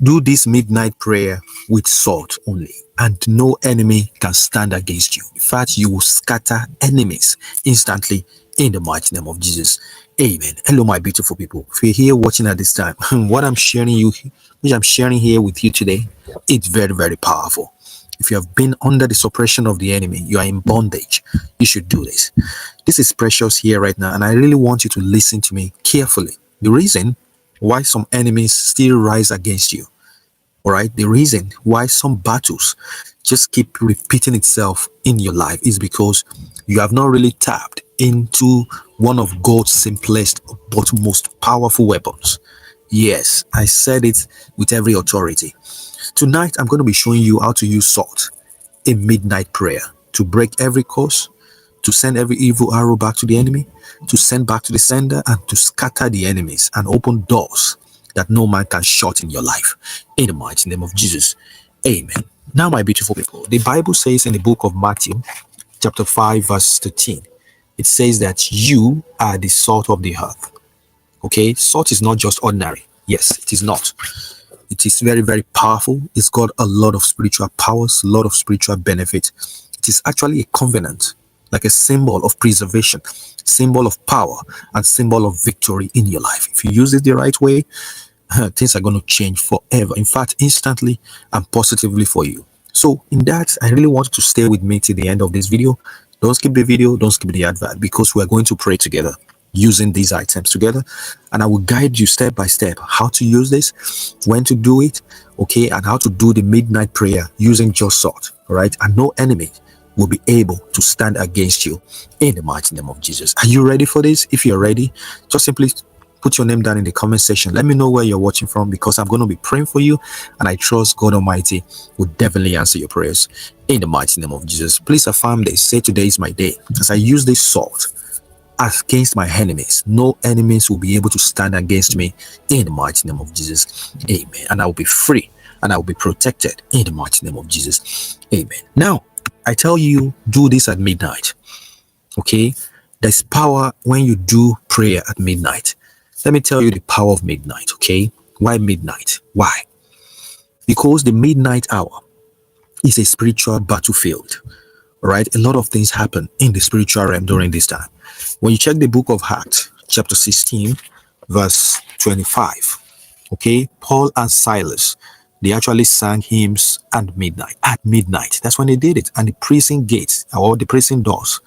Do this midnight prayer with salt only, and no enemy can stand against you. In fact, you will scatter enemies instantly in the mighty name of Jesus. Amen. Hello, my beautiful people. If you're here watching at this time, what I'm sharing here with you today, it's very, very powerful. If you have been under the suppression of the enemy, you are in bondage, you should do this. This is Precious here right now, and I really want you to listen to me carefully. The reason why some enemies still rise against you, all right, the reason why some battles just keep repeating itself in your life is because you have not really tapped into one of God's simplest but most powerful weapons. Yes, I said it with every authority. Tonight, I'm going to be showing you how to use salt in midnight prayer to break every curse, to send every evil arrow back to the enemy, to send back to the sender, and to scatter the enemies and open doors that no man can shut in your life. In the mighty name of Jesus. Amen. Now, my beautiful people, the Bible says in the book of Matthew, chapter 5, verse 13, it says that you are the salt of the earth. Okay, salt is not just ordinary. Yes, it is not. It is very, very powerful. It's got a lot of spiritual powers, a lot of spiritual benefit. It is actually a covenant, like a symbol of preservation, symbol of power, and symbol of victory in your life. If you use it the right way, things are going to change forever. In fact, instantly and positively for you. So in that, I really want you to stay with me till the end of this video. Don't skip the video, don't skip the advert, because we are going to pray together using these items together, and I will guide you step by step how to use this, when to do it, okay, and how to do the midnight prayer using just salt. All right, and no enemy will be able to stand against you in the mighty name of Jesus. Are you ready for this? If you're ready, just simply put your name down in the comment section. Let me know where you're watching from, because I'm going to be praying for you, and I trust God Almighty will definitely answer your prayers in the mighty name of Jesus. Please affirm this. Say, today is my day. As I use this salt against my enemies, no enemies will be able to stand against me in the mighty name of Jesus. Amen. And I will be free, and I will be protected in the mighty name of Jesus. Amen. Now, I tell you, do this at midnight. Okay, there's power when you do prayer at midnight. Let me tell you the power of midnight. Okay, why midnight? Why? Because the midnight hour is a spiritual battlefield. All right, a lot of things happen in the spiritual realm during this time. When you check the book of Acts, chapter 16, verse 25, okay, Paul and Silas, they actually sang hymns at midnight. That's when they did it. And the prison gates, or the prison doors,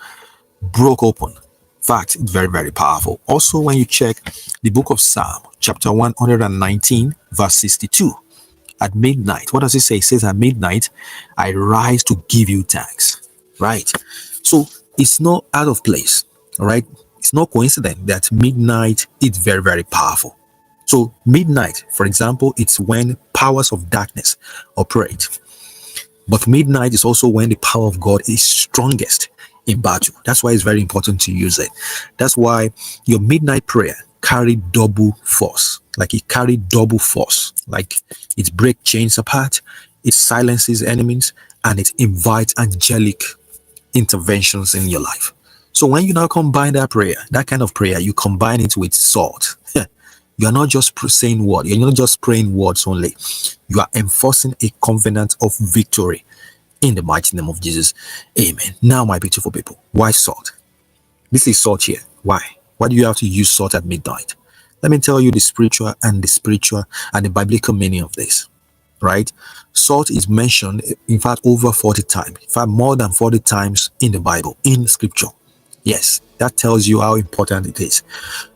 broke open. In fact, it's very, very powerful. Also, when you check the book of Psalm, chapter 119, verse 62, at midnight, what does it say? It says, at midnight, I rise to give you thanks. Right? So, it's not out of place. All right? It's not coincidence that midnight is very, very powerful. So midnight, for example, it's when powers of darkness operate. But midnight is also when the power of God is strongest in battle. That's why it's very important to use it. That's why your midnight prayer carried double force. Like it carried double force. Like it breaks chains apart, it silences enemies, and it invites angelic interventions in your life. So when you now combine that prayer, that kind of prayer, you combine it with salt. You are not just saying words. You're not just praying words only. You are enforcing a covenant of victory in the mighty name of Jesus. Amen. Now, my beautiful people, why salt? This is salt here. Why? Why do you have to use salt at midnight? Let me tell you the spiritual and the biblical meaning of this. Right? Salt is mentioned, in fact, over 40 times. In fact, more than 40 times in the Bible, in scripture. Yes, that tells you how important it is.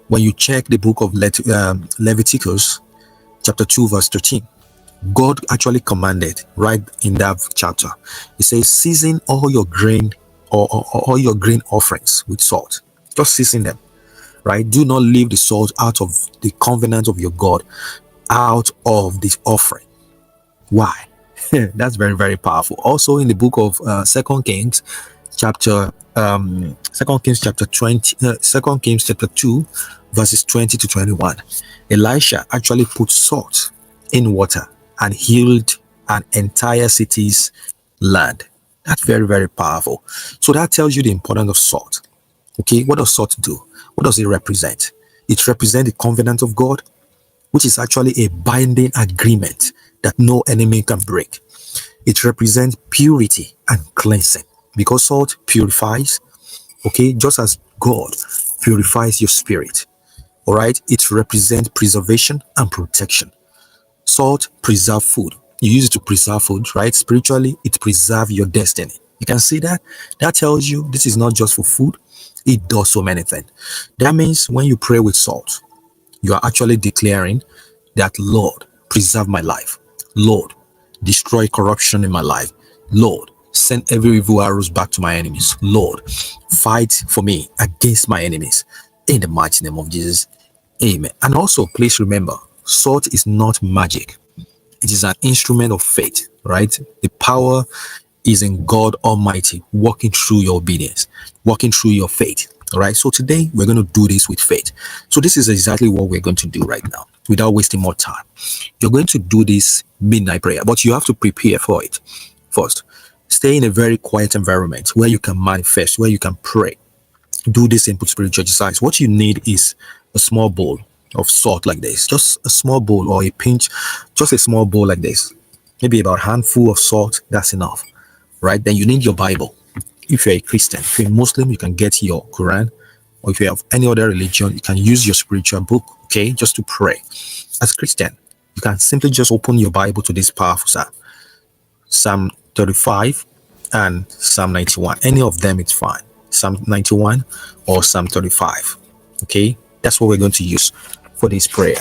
When you check the book of Leviticus, chapter 2, verse 13, God actually commanded right in that chapter. He says, season all your grain or all your grain offerings with salt. Just season them, right? Do not leave the salt out of the covenant of your God, out of this offering. Why? That's very, very powerful. Also in the book of 2 Kings, chapter 2 Kings chapter 2, verses 20 to 21, Elisha actually put salt in water and healed an entire city's land. That's very, very powerful. So that tells you the importance of salt. Okay, what does salt do? What does it represent? It represents the covenant of God, which is actually a binding agreement that no enemy can break. It represents purity and cleansing because salt purifies, okay, just as God purifies your spirit. All right, it represents preservation and protection. Salt preserve food. You use it to preserve food, right? Spiritually, it preserves your destiny. You can see that. That tells you this is not just for food. It does so many things. That means when you pray with salt, you are actually declaring that, Lord, preserve my life. Lord, destroy corruption in my life. Lord, send every evil arrows back to my enemies. Lord, fight for me against my enemies. In the mighty name of Jesus. Amen. And also, please remember, salt is not magic. It is an instrument of faith, right? The power is in God Almighty, working through your obedience, working through your faith. All right. So today we're going to do this with faith. So this is exactly what we're going to do right now without wasting more time. You're going to do this midnight prayer, but you have to prepare for it first. Stay in a very quiet environment where you can manifest, where you can pray. Do this simple spiritual exercise. What you need is a small bowl of salt like this, just a small bowl or a pinch, just a small bowl like this, maybe about a handful of salt. That's enough, right? Then you need your Bible. If you're a Christian, if you're a Muslim, you can get your Quran, or if you have any other religion, you can use your spiritual book, okay, just to pray. As a Christian, you can simply just open your Bible to this powerful psalm, Psalm 35 and Psalm 91. Any of them, it's fine. Psalm 91 or Psalm 35. Okay, that's what we're going to use for this prayer.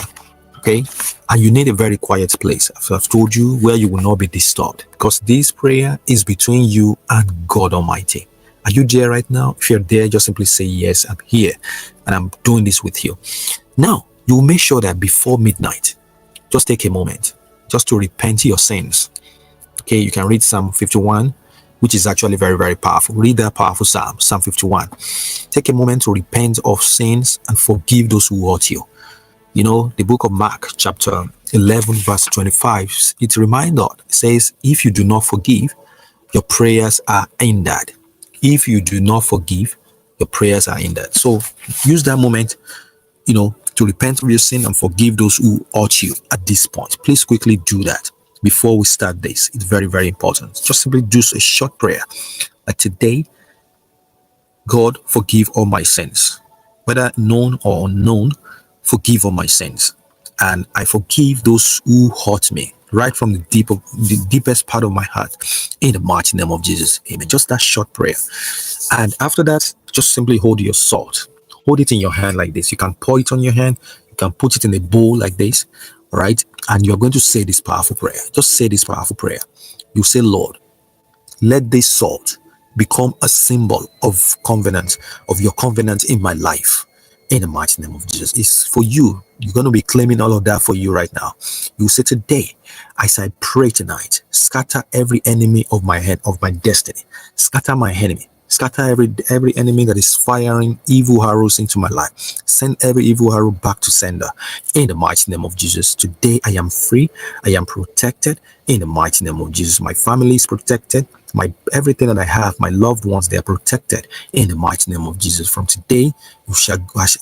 Okay, and you need a very quiet place, as I've told you, where you will not be disturbed, because this prayer is between you and God Almighty. Are you there right now? If you're there, just simply say, yes, I'm here and I'm doing this with you. Now, you will make sure that before midnight, just take a moment just to repent your sins. Okay, you can read Psalm 51, which is actually very, very powerful. Read that powerful Psalm, Psalm 51. Take a moment to repent of sins and forgive those who hurt you. You know, the book of Mark, chapter 11, verse 25, it reminds us, it says, if you do not forgive, your prayers are hindered. If you do not forgive, your prayers are hindered. So use that moment, to repent of your sin and forgive those who hurt you at this point. Please quickly do that before we start this. It's very, very important. Just simply do a short prayer. Like today, God, forgive all my sins, whether known or unknown. Forgive all my sins, and I forgive those who hurt me, right from the deepest part of my heart, in the mighty name of Jesus. Amen. Just that short prayer. And after that, just simply hold your salt. Hold it in your hand like this. You can pour it on your hand. You can put it in a bowl like this. All right. And you're going to say this powerful prayer. Just say this powerful prayer. You say, Lord, let this salt become a symbol of covenant, of your covenant in my life. In the mighty name of Jesus. It's for you. You're going to be claiming all of that for you right now. You say, today, as I pray tonight, scatter every enemy of my head, of my destiny. Scatter my enemy. Scatter every enemy that is firing evil arrows into my life. Send every evil arrow back to sender. In the mighty name of Jesus. Today, I am free. I am protected. In the mighty name of Jesus. My family is protected. Everything that I have, my loved ones, they are protected in the mighty name of Jesus. From today,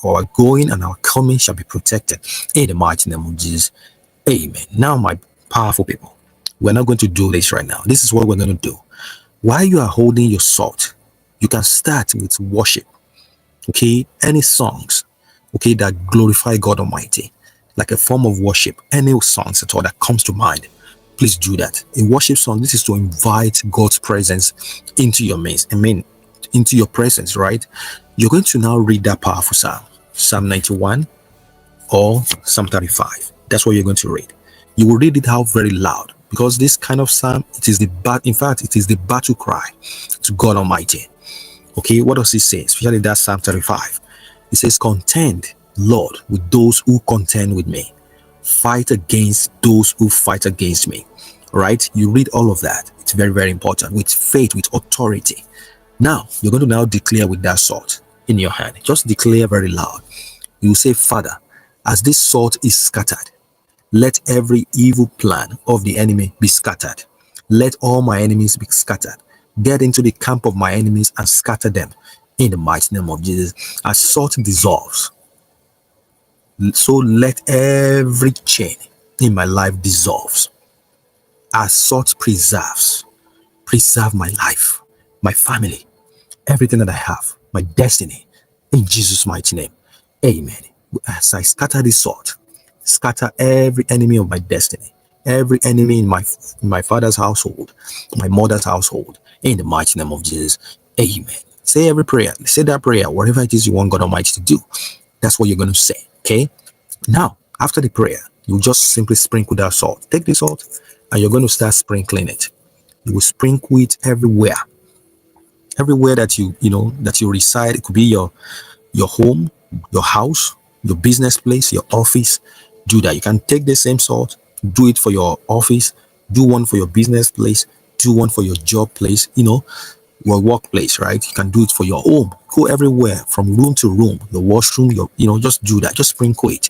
our going and our coming shall be protected in the mighty name of Jesus. Amen. Now, my powerful people, we're not going to do this right now. This is what we're going to do. While you are holding your salt, you can start with worship. Okay, any songs, okay, that glorify God Almighty, like a form of worship. Any songs at all that comes to mind, please do that. A worship song, this is to invite God's presence into your midst. Into your presence, right? You're going to now read that powerful psalm, Psalm 91 or Psalm 35. That's what you're going to read. You will read it out very loud, because this kind of psalm, it is the battle cry to God Almighty. Okay, what does it say? Especially that Psalm 35. It says, contend, Lord, with those who contend with me. Fight against those who fight against me. Right? You read all of that. It's very, very important. With faith, with authority. Now, you're going to now declare with that salt in your hand. Just declare very loud. You say, Father, as this salt is scattered, let every evil plan of the enemy be scattered. Let all my enemies be scattered. Get into the camp of my enemies and scatter them in the mighty name of Jesus. As salt dissolves, so let every chain in my life dissolves. as salt preserve my life, my family, everything that I have, my destiny, in Jesus' mighty name. Amen. As I scatter this sword, scatter every enemy of my destiny, every enemy in my father's household, my mother's household, in the mighty name of Jesus. Amen. Say every prayer. Say that prayer, whatever it is you want God Almighty to do. That's what you're going to say. Okay. Now, after the prayer, you just simply sprinkle that salt. Take the salt and you're going to start sprinkling it. You will sprinkle it everywhere that that you reside. It could be your home, your house, your business place, your office. Do that. You can take the same salt, do it for your office, do one for your business place, do one for your job place, your workplace, right? You can do it for your home. Go everywhere from room to room, your washroom, just do that. Just sprinkle it,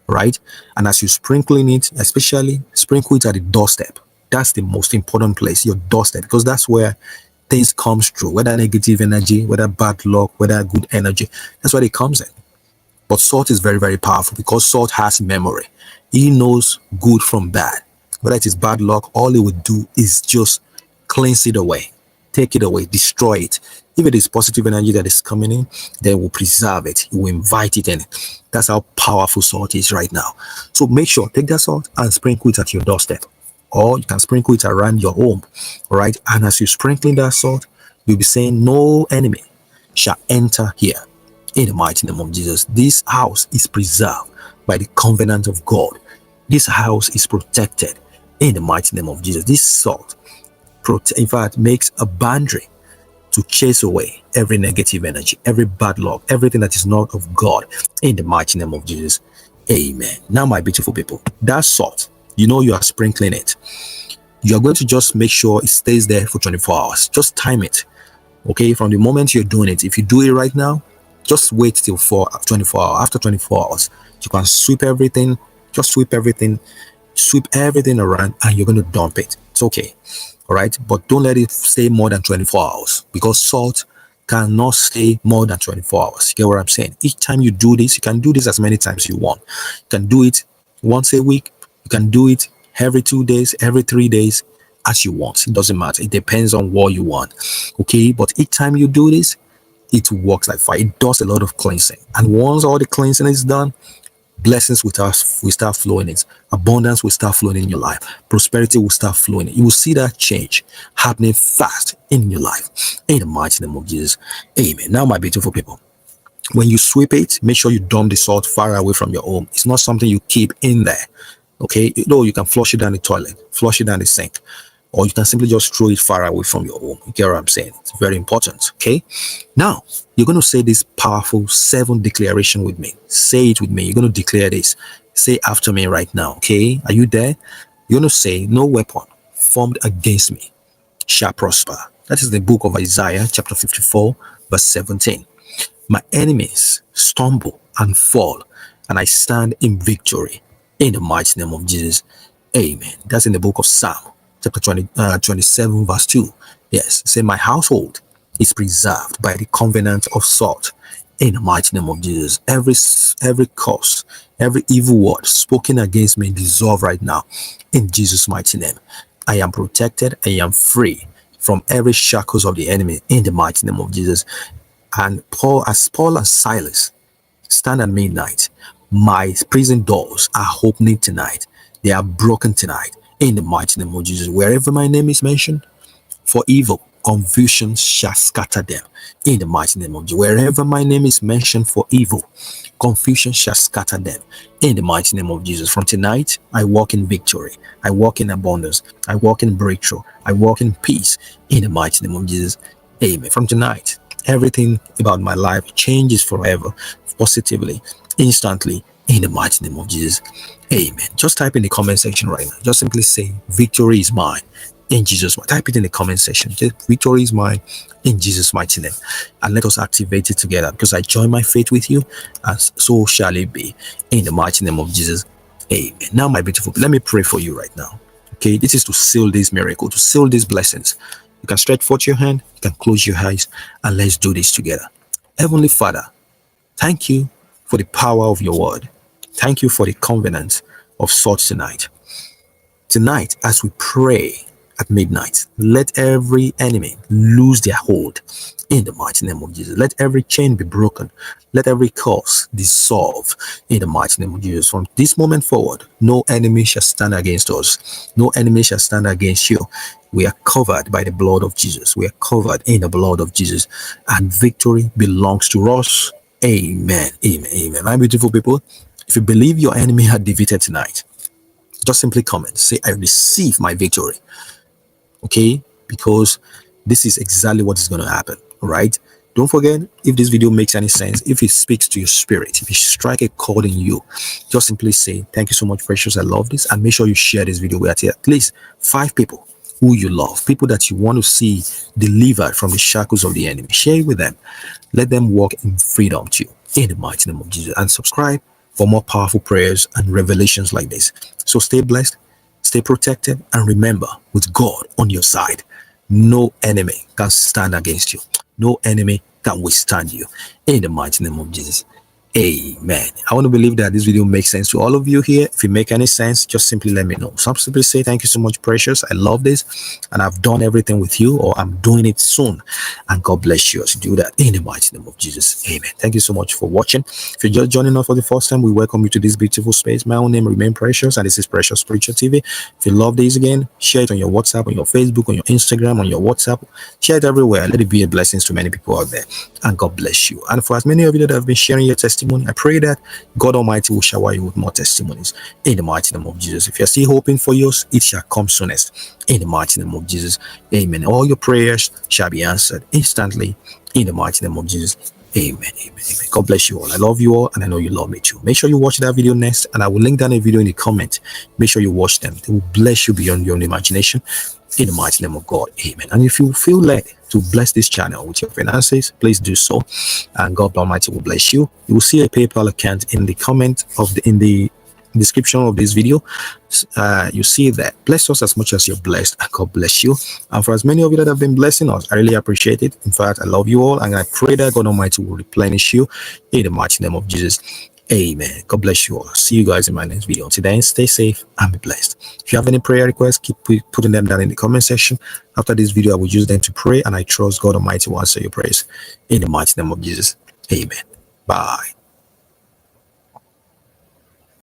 right? And as you're sprinkling it, especially sprinkle it at the doorstep. That's the most important place, your doorstep, because that's where things comes through, whether negative energy, whether bad luck, whether good energy. That's where it comes in. But salt is very, very powerful because salt has memory. He knows good from bad. Whether it is bad luck, all it would do is just cleanse it away, take it away, destroy it. If it is positive energy that is coming in, then it will preserve it. It will invite it in. That's how powerful salt is right now. So make sure, take that salt and sprinkle it at your doorstep. Or you can sprinkle it around your home. All right. And as you're sprinkling that salt, you'll be saying, no enemy shall enter here. In the mighty name of Jesus, this house is preserved by the covenant of God. This house is protected in the mighty name of Jesus. This salt, in fact, makes a boundary to chase away every negative energy, every bad luck, everything that is not of God, in the mighty name of Jesus. Amen. Now, my beautiful people, that salt, you are sprinkling it. You are going to just make sure it stays there for 24 hours. Just time it. Okay, from the moment you're doing it, if you do it right now, just wait till 24 hours. After 24 hours, you can sweep everything, sweep everything around, and you're going to dump it. It's okay. All right. But don't let it stay more than 24 hours because salt cannot stay more than 24 hours. You get what I'm saying? Each time you do this, you can do this as many times as you want. You can do it once a week. You can do it every 2 days, every 3 days, as you want. It doesn't matter. It depends on what you want. Okay. But each time you do this, it works like fire. It does a lot of cleansing. And once all the cleansing is done, blessings will start flowing in. Abundance will start flowing in your life. Prosperity will start flowing in. You will see that change happening fast in your life. In the mighty name of Jesus. Amen. Now, my beautiful people, when you sweep it, make sure you dump the salt far away from your home. It's not something you keep in there. Okay. You can flush it down the toilet, flush it down the sink, or you can simply just throw it far away from your home. You get what I'm saying? It's very important. Okay. Now, you're going to say this powerful 7 declaration with me. Say it with me. You're going to declare this. Say after me right now. Okay. Are you there? You're going to say, no weapon formed against me shall prosper. That is the book of Isaiah, chapter 54, verse 17. My enemies stumble and fall, and I stand in victory in the mighty name of Jesus. Amen. That's in the book of Psalm, chapter 27, verse 2. Yes, say my household is preserved by the covenant of salt in the mighty name of Jesus. Every curse, every evil word spoken against me dissolve right now in Jesus' mighty name. I am protected. I am free from every shackles of the enemy in the mighty name of Jesus. And Paul and Silas stand at midnight, my prison doors are opening tonight. They are broken tonight in the mighty name of Jesus. Wherever my name is mentioned for evil, confusion shall scatter them in the mighty name of Jesus. Wherever my name is mentioned for evil, confusion shall scatter them in the mighty name of Jesus. From tonight, I walk in victory. I walk in abundance. I walk in breakthrough. I walk in peace in the mighty name of Jesus. Amen. From tonight, everything about my life changes forever, positively, instantly, in the mighty name of Jesus. Amen. Just type in the comment section right now. Just simply say, victory is mine in Jesus. Type it in the comment section. Just, victory is mine in Jesus' mighty name. And let us activate it together, because I join my faith with you, and so shall it be in the mighty name of Jesus. Amen. Now, my beautiful, let me pray for you right now. Okay, this is to seal this miracle, to seal these blessings. You can stretch forth your hand, you can close your eyes, and let's do this together. Heavenly Father, thank you for the power of your word. Thank you for the covenant of salt tonight. Tonight, as we pray at midnight, let every enemy lose their hold in the mighty name of Jesus. Let every chain be broken. Let every curse dissolve in the mighty name of Jesus. From this moment forward, no enemy shall stand against us. No enemy shall stand against you. We are covered by the blood of Jesus. We are covered in the blood of Jesus. And victory belongs to us. Amen. Amen. Amen. My beautiful people, if you believe your enemy are defeated tonight, just simply comment, say, I receive my victory. Okay, because this is exactly what is going to happen. All right, don't forget, if this video makes any sense, if it speaks to your spirit, if it strike a chord in you, just simply say, thank you so much, Precious, I love this, and make sure you share this video with at least 5 people who you love, people that you want to see delivered from the shackles of the enemy. Share it with them. Let them walk in freedom too, in the mighty name of Jesus. And subscribe for more powerful prayers and revelations like this. So stay blessed, stay protected, and remember, with God on your side, no enemy can stand against you. No enemy can withstand you. In the mighty name of Jesus. Amen. I want to believe that this video makes sense to all of you here. If it make any sense, just simply let me know. Some simply say, thank you so much, Precious. I love this, and I've done everything with you, or I'm doing it soon. And God bless you as you do that in the mighty name of Jesus. Amen. Thank you so much for watching. If you're just joining us for the first time, we welcome you to this beautiful space. My own name remain Precious, and this is Precious Spiritual TV. If you love this again, share it on your WhatsApp, on your Facebook, on your Instagram, on your WhatsApp. Share it everywhere. Let it be a blessing to many people out there. And God bless you. And for as many of you that have been sharing your testimony, I pray that God Almighty will shower you with more testimonies in the mighty name of Jesus. If you're still hoping for yours, it shall come soonest in the mighty name of Jesus. Amen. All your prayers shall be answered instantly in the mighty name of Jesus. Amen. Amen. Amen. God bless you all. I love you all, and I know you love me too. Make sure you watch that video next, and I will link down a video in the comment. Make sure you watch them. They will bless you beyond your own imagination in the mighty name of God. Amen. And if you feel led to bless this channel with your finances, please do so, and God Almighty will bless you. You will see a PayPal account in the comment of the description of this video. You see that. Bless us as much as you're blessed, and God bless you. And for as many of you that have been blessing us, I really appreciate it. In fact, I love you all, and I pray that God Almighty will replenish you in the mighty name of Jesus. Amen. God bless you all. See you guys in my next video. Until then, stay safe and be blessed. If you have any prayer requests, keep putting them down in the comment section. After this video, I will use them to pray, and I trust God Almighty will answer your prayers in the mighty name of Jesus. Amen. Bye.